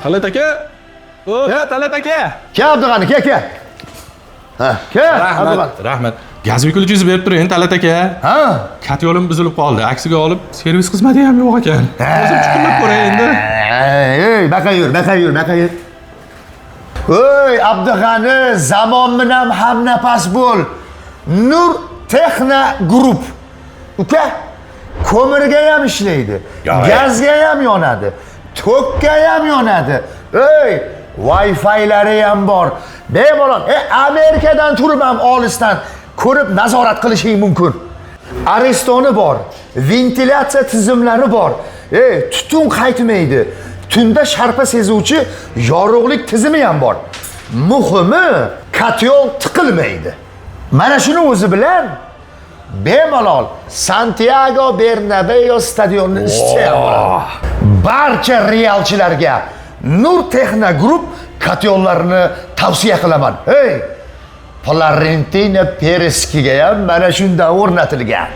Talat aka. Talat aka. Kel Abdug'ani, kel. Ha, kel Abdug'ani. Rahmat. Gaz yuklovchingizni berib turing, Talat aka. Ha? Kat yo'lim buzilib qoldi. Aksiga olib, servis xizmati ham yo'q ekan. O'zim chiqib ko'ray endi. Ey, baqa yur. Oy, Abdug'ani, zamon bilan hamnafas bo'l. Nur Texna Group. Uka, ko'mirga ham ishlaydi, gazga ham yonadi, tokka ham yonadi. Ey, Wi-Fi'lari ham bor. Bemalol, Amerikadan turib ham olisdan ko'rib nazorat qilishing mumkin. Aristoni bor, ventilyatsiya tizimlari bor. Tutun qaytmaydi. Tunda sharpa sezuvchi yorug'lik tizimi ham bor. Muhimi, katyol tiqilmaydi. Mana shuni o'zi bilan bemalol Santiago Bernabeu stadionini istayam bo'ladi. Barcha realchilarga Nur Texna Group katyollarini tavsiya qilaman. Hey, Florentino Pereskiga ham mana shunda o'rnatilgan.